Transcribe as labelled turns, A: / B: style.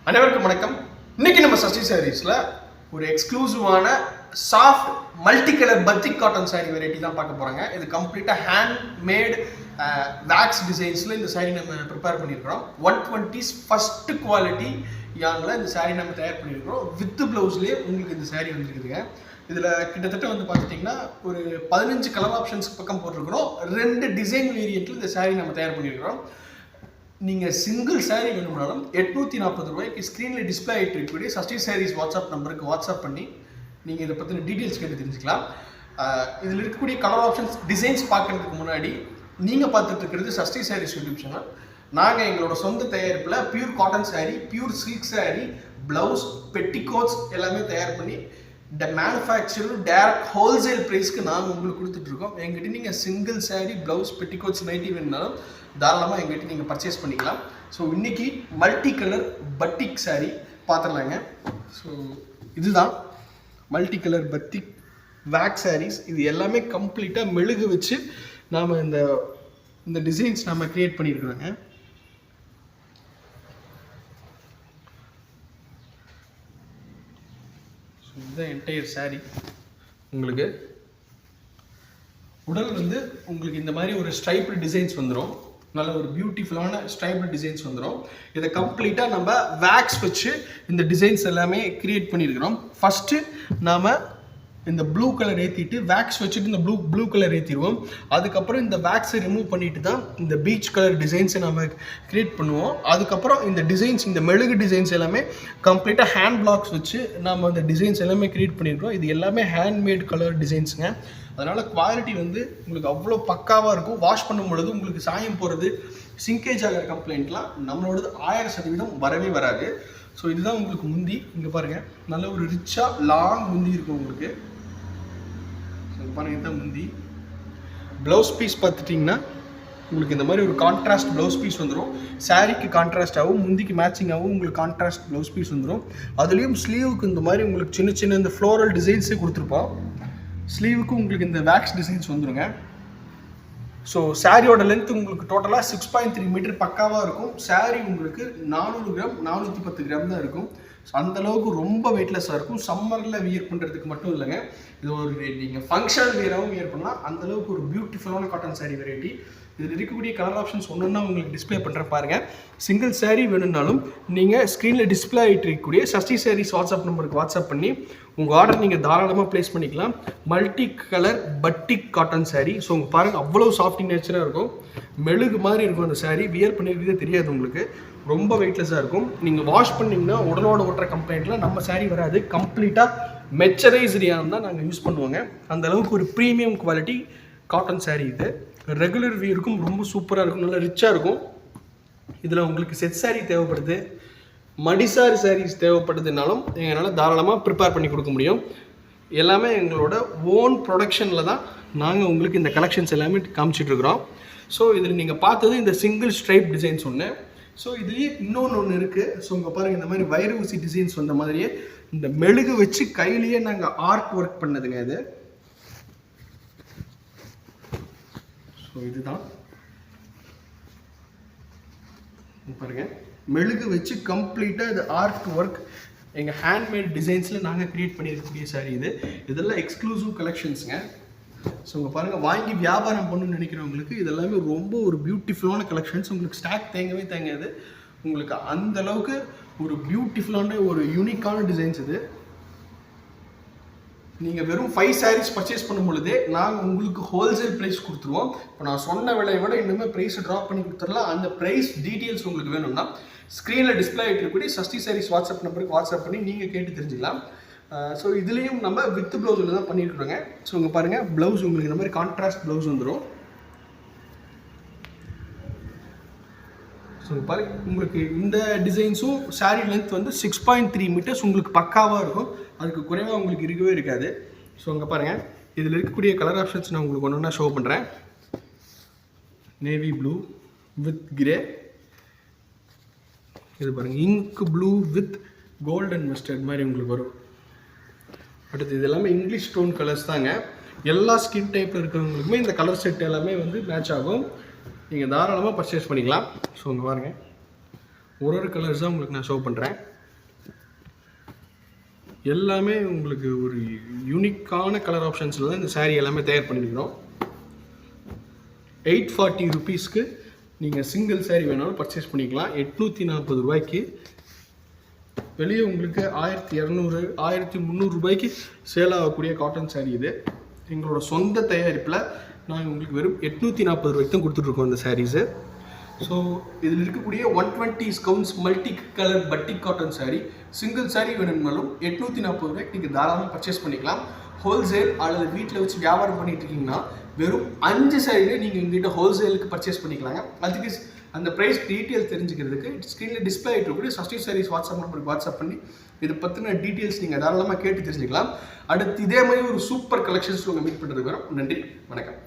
A: அனைவருக்கும் வணக்கம். இன்னைக்கு நம்ம சஷ்டி சாரீஸ்ல ஒரு எக்ஸ்க்ளூசிவான soft multi colour batik cotton sari variety தான் பார்க்க போறாங்க. இது கம்ப்ளீட்டா ஹேண்ட் மேட் வேக்ஸ் டிசைன்ஸ்ல இந்த சாரி நம்ம ப்ரிப்பேர் பண்ணியிருக்கிறோம். 120s ஃபர்ஸ்ட் குவாலிட்டி யான்ல இந்த சாரி நம்ம தயார் பண்ணியிருக்கிறோம். வித் பிளவுஸ்லேயே உங்களுக்கு இந்த சாரி வந்துருக்குதுங்க. இதில் கிட்டத்தட்ட வந்து பார்த்துட்டிங்கன்னா ஒரு 15 கலர் ஆப்ஷன்ஸ்க்கு பக்கம் போட்டிருக்கிறோம். 2 டிசைன் வேரியண்ட்டில் இந்த சாரி நம்ம தயார் பண்ணியிருக்கிறோம். நீங்கள் சிங்கிள் சாரீ வேணும்னாலும் 840 ரூபாய்க்கு ஸ்க்ரீனில் டிஸ்பிளே ஆகிட்டு இருக்கக்கூடிய சஷ்டி சாரீஸ் வாட்ஸ்அப் நம்பருக்கு வாட்ஸ்அப் பண்ணி நீங்கள் இதை பற்றின டீட்டெயில்ஸ் கேட்டு தெரிஞ்சுக்கலாம். இதில் இருக்கக்கூடிய கலர் ஆப்ஷன்ஸ் டிசைன்ஸ் பார்க்குறதுக்கு முன்னாடி நீங்கள் பார்த்துட்டு இருக்கிறது சஷ்டி சாரீஸ் யூடியூப் சேனல். நாங்கள் எங்களோட சொந்த தயாரிப்பில் pure cotton sari, pure silk sari, blouse, petticoats எல்லாமே தயார் பண்ணி மேனுஃபேக்சர் டேரக்ட் ஹோல்சேல் ப்ரைஸ்க்கு நாங்கள் உங்களுக்கு கொடுத்துட்ருக்கோம். எங்கிட்ட நீங்கள் single sari, blouse, petticoats, nighty வேணுனாலும் தாராளமாக எங்கிட்ட நீங்கள் பர்ச்சேஸ் பண்ணிக்கலாம். ஸோ இன்றைக்கி மல்டி கலர் பட்டிக் சாரீ பார்த்துடலாங்க. ஸோ இதுதான் multi colour batik wax saris. இது எல்லாமே கம்ப்ளீட்டாக மெழுகு வச்சு நாம் இந்த டிசைன்ஸ் நம்ம க்ரியேட் பண்ணியிருக்கிறோங்க. இந்த என்டையர் சாரீ உங்களுக்கு உடல் வந்து உங்களுக்கு இந்த மாதிரி ஒரு ஸ்ட்ரைப்டு டிசைன்ஸ் வந்துடும். நல்ல ஒரு பியூட்டிஃபுல்லான ஸ்ட்ரைப்டு டிசைன்ஸ் வந்துடும். இதை கம்ப்ளீட்டாக நம்ம வேக்ஸ் வச்சு இந்த டிசைன்ஸ் எல்லாமே கிரியேட் பண்ணியிருக்கிறோம். ஃபஸ்ட்டு நாம் இந்த ப்ளூ கலர் ஏற்றிட்டு வேக்ஸ் வச்சுட்டு இந்த ப்ளூ கலர் ஏற்றிடுவோம். அதுக்கப்புறம் இந்த வேக்ஸை ரிமூவ் பண்ணிட்டு தான் இந்த பீச் கலர் டிசைன்ஸை நம்ம கிரியேட் பண்ணுவோம். அதுக்கப்புறம் இந்த டிசைன்ஸ், இந்த மெழுகு டிசைன்ஸ் எல்லாமே கம்ப்ளீட்டாக ஹேண்ட் பிளாக்ஸ் வச்சு நம்ம அந்த டிசைன்ஸ் எல்லாமே கிரியேட் பண்ணியிருக்கோம். இது எல்லாமே ஹேண்ட்மேட் கலர் டிசைன்ஸுங்க. அதனால் குவாலிட்டி வந்து உங்களுக்கு அவ்வளோ பக்காவாக இருக்கும். வாஷ் பண்ணும் பொழுது உங்களுக்கு சாயம் போகிறது, சிங்கேஜ் ஆகிற கம்ப்ளைண்ட்லாம் நம்மளோடது 1000% வரவே வராது. ஸோ இதுதான் உங்களுக்கு முந்தி. இங்கே பாருங்கள், நல்ல ஒரு ரிச்சாக லாங் முந்தி இருக்கும் உங்களுக்கு. பாருங்க, இதுதான் முந்தி. ப்ளவுஸ் பீஸ் பார்த்துட்டிங்கன்னா உங்களுக்கு இந்த மாதிரி ஒரு கான்ட்ராஸ்ட் ப்ளவுஸ் பீஸ் வந்துடும். சாரீக்கு கான்ட்ராஸ்ட் ஆகும், முந்திக்கு மேட்சிங் ஆகும். உங்களுக்கு கான்ட்ராஸ்ட் ப்ளவுஸ் பீஸ் வந்துடும். அதுலேயும் ஸ்லீவுக்கு இந்த மாதிரி உங்களுக்கு சின்ன சின்ன இந்த ஃப்ளோரல் டிசைன்ஸே கொடுத்துருப்போம். ஸ்லீவுக்கு உங்களுக்கு இந்த வேக்ஸ் டிசைன்ஸ் வந்துடுங்க. ஸோ சாரியோட லென்த் உங்களுக்கு டோட்டலாக 6.3 மீட்டர் பக்காவாக இருக்கும். சாரீ உங்களுக்கு 400 கிராம் 410 கிராம் தான் இருக்கும். ஸோ அந்தளவுக்கு ரொம்ப வெயிட்லெஸ்ஸாக இருக்கும். சம்மரில் வியர் பண்ணுறதுக்கு மட்டும் இல்லைங்க, இது ஒரு நீங்கள் ஃபங்க்ஷனல் வியராகவும் வியர் பண்ணலாம். அந்தளவுக்கு ஒரு பியூட்டிஃபுல்லான காட்டன் சாரீ வெரைட்டி. இதில் இருக்கக்கூடிய கலர் ஆப்ஷன்ஸ் ஒன்றுன்னா உங்களுக்கு டிஸ்பிளே பண்ணுறேன் பாருங்கள். சிங்கிள் சாரீ வேணும்னாலும் நீங்கள் ஸ்க்ரீனில் டிஸ்பிளே ஆகிட்டு இருக்கக்கூடிய சஷ்டி சாரீஸ் வாட்ஸ்அப் நம்பருக்கு வாட்ஸ்அப் பண்ணி உங்கள் ஆர்டர் நீங்கள் தாராளமாக ப்ளேஸ் பண்ணிக்கலாம். Multi colour பட்டிக் cotton sari. So உங்கள் பாருங்கள், அவ்வளோ சாஃப்டிங் நேச்சராக இருக்கும். மெழுகு மாதிரி இருக்கும் அந்த சாரீ. வியர் பண்ணியிருக்கதே தெரியாது உங்களுக்கு. ரொம்ப வெயிட்லெஸ்ஸாக இருக்கும். நீங்கள் வாஷ் பண்ணிங்கன்னா உடலோட ஓட்டுற கம்ப்ளைண்ட்டில் நம்ம சாரீ வராது. கம்ப்ளீட்டாக மெச்சரைஸ்டியான தான் நாங்கள் யூஸ் பண்ணுவோங்க. அந்தளவுக்கு ஒரு ப்ரீமியம் குவாலிட்டி காட்டன் சாரீ இது. ரெகுலர் வியருக்கும் ரொம்ப சூப்பராக இருக்கும், நல்லா ரிச்சாக இருக்கும். இதில் உங்களுக்கு செட் சாரீ தேவைப்படுது, மடிசாரி சாரீஸ் தேவைப்படுதுனாலும் எங்களால் தாராளமாக ப்ரிப்பேர் பண்ணி கொடுக்க முடியும். எல்லாமே எங்களோட ஓன் ப்ரொடக்ஷனில் தான் நாங்கள் உங்களுக்கு இந்த கலெக்ஷன்ஸ் எல்லாமே காமிச்சிட்ருக்குறோம். ஸோ இதில் நீங்கள் பார்த்தது இந்த சிங்கிள் ஸ்ட்ரைப் டிசைன்ஸ் ஒன்று. ஸோ இதுலேயே இன்னொன்று இருக்குது. ஸோ இங்கே பாருங்கள், இந்த மாதிரி வைர ஊசி டிசைன்ஸ் வந்த மாதிரியே இந்த மெழுகு வச்சு கையிலேயே நாங்கள் ஆர்ட் ஒர்க் பண்ணதுங்க இது. ஸோ இதுதான் பாருங்கள், மெழுகு வச்சு கம்ப்ளீட்டாக இது ஆர்ட் ஒர்க் எங்கள் ஹேண்ட்மேட் டிசைன்ஸில் நாங்கள் க்ரியேட் பண்ணியிருக்கக்கூடிய சாரீ இது. இதெல்லாம் எக்ஸ்க்ளூசிவ் கலெக்ஷன்ஸுங்க. ஸோ உங்கள் பாருங்கள், வாங்கி வியாபாரம் பண்ணணும்னு நினைக்கிறவங்களுக்கு இதெல்லாமே ரொம்ப ஒரு பியூட்டிஃபுல்லான கலெக்ஷன்ஸ். உங்களுக்கு ஸ்டாக் தேங்கவே தேங்காது. உங்களுக்கு அந்தளவுக்கு ஒரு பியூட்டிஃபுல்லான ஒரு யூனிக்கான டிசைன்ஸ் இது. நீங்கள் வெறும் 5 சாரீஸ் பர்ச்சேஸ் பண்ணும் பொழுதே நாங்கள் உங்களுக்கு ஹோல்சேல் ப்ரைஸ் கொடுத்துருவோம். இப்போ நான் சொன்ன விலையை விட இன்னுமே ப்ரைஸை ட்ராப் பண்ணி கொடுத்துடலாம். அந்த ப்ரைஸ் டீட்டெயில்ஸ் உங்களுக்கு வேணும்னா ஸ்க்ரீனில் டிஸ்பிளே ஆகிட்டு இருக்கக்கூடிய சஷ்டி சாரீஸ் வாட்ஸ்அப் நம்பருக்கு வாட்ஸ்அப் பண்ணி நீங்கள் கேட்டு தெரிஞ்சுக்கலாம். ஸோ இதுலேயும் நம்ம வித் ப்ளவுஸில் தான் பண்ணியிருக்கிறோங்க. ஸோ இங்கே பாருங்கள், ப்ளவுஸ் உங்களுக்கு இந்த மாதிரி கான்ட்ராஸ்ட் ப்ளவுஸ் வந்துடும். ஸோ பாருங்க, உங்களுக்கு இந்த டிசைன்ஸும் சாரீ லென்த் வந்து 6.3 மீட்டர்ஸ் உங்களுக்கு பக்காவாக இருக்கும். அதுக்கு குறைவாக உங்களுக்கு இருக்கவே இருக்காது. ஸோ இங்கே பாருங்கள், இதில் இருக்கக்கூடிய கலர் ஆப்ஷன்ஸ் நான் உங்களுக்கு ஒன்று ஒன்றா ஷோ பண்ணுறேன். நேவி ப்ளூ வித் கிரே, இது பாருங்கள் ink blue with golden mustard மாதிரி உங்களுக்கு வரும். அடுத்து இது எல்லாமே இங்கிலீஷ் டோன் கலர்ஸ் தாங்க. எல்லா ஸ்கின் டைப்பில் இருக்கிறவங்களுக்குமே இந்த கலர் செட் எல்லாமே வந்து மேட்ச் ஆகும். நீங்கள் தாராளமாக பர்ச்சேஸ் பண்ணிக்கலாம். ஸோ இங்கே பாருங்கள், ஒரு கலர்ஸ் தான் உங்களுக்கு நான் ஷோ பண்ணுறேன். எல்லாமே உங்களுக்கு ஒரு யூனிக்கான கலர் ஆப்ஷன்ஸில் தான் இந்த saree எல்லாமே தயார் பண்ணியிருக்கிறோம். 840 ருபீஸ்க்கு நீங்கள் சிங்கிள் saree வேணாலும் பர்ச்சேஸ் பண்ணிக்கலாம். 840 ரூபாய்க்கு வெளியே உங்களுக்கு 1200 1300 ரூபாய்க்கு சேல் ஆகக்கூடிய காட்டன் saree இது. எங்களோட சொந்த தயாரிப்பில் நாங்கள் உங்களுக்கு வெறும் 840 ரூபாய்க்கு தான் கொடுத்துட்ருக்கோம் இந்த சாரீஸு. ஸோ இதில் இருக்கக்கூடிய 120 counts multi colour பட்டிக் cotton saree single saree வேணும்னாலும் 840 ரூபாய்க்கு நீங்கள் தாராளமாக பர்ச்சேஸ் பண்ணிக்கலாம். ஹோல்சேல் அல்லது வீட்டில் வச்சு வியாபாரம் பண்ணிட்டு இருக்கீங்கன்னா வெறும் 5 சாரியிலே நீங்கள் எங்ககிட்ட ஹோல்சேலுக்கு பர்ச்சேஸ் பண்ணிக்கலாங்க. அதுக்கு அந்த ப்ரைஸ் டீட்டெயில்ஸ் தெரிஞ்சுக்கிறதுக்கு ஸ்க்ரீனில் டிஸ்பிளே ஆகிட்டு இருக்கக்கூடிய சஷ்டி சாரீஸ் வாட்ஸ்அப் நம்பருக்கு வாட்ஸ்அப் பண்ணி இதை பற்றின டீட்டெயில்ஸ் நீங்கள் தாராளமாக கேட்டு தெரிஞ்சுக்கலாம். அடுத்து இதே மாதிரி ஒரு சூப்பர் கலெக்ஷன்ஸ் உங்கள் மீட் பண்ணுறதுக்கு வரோம். நன்றி, வணக்கம்.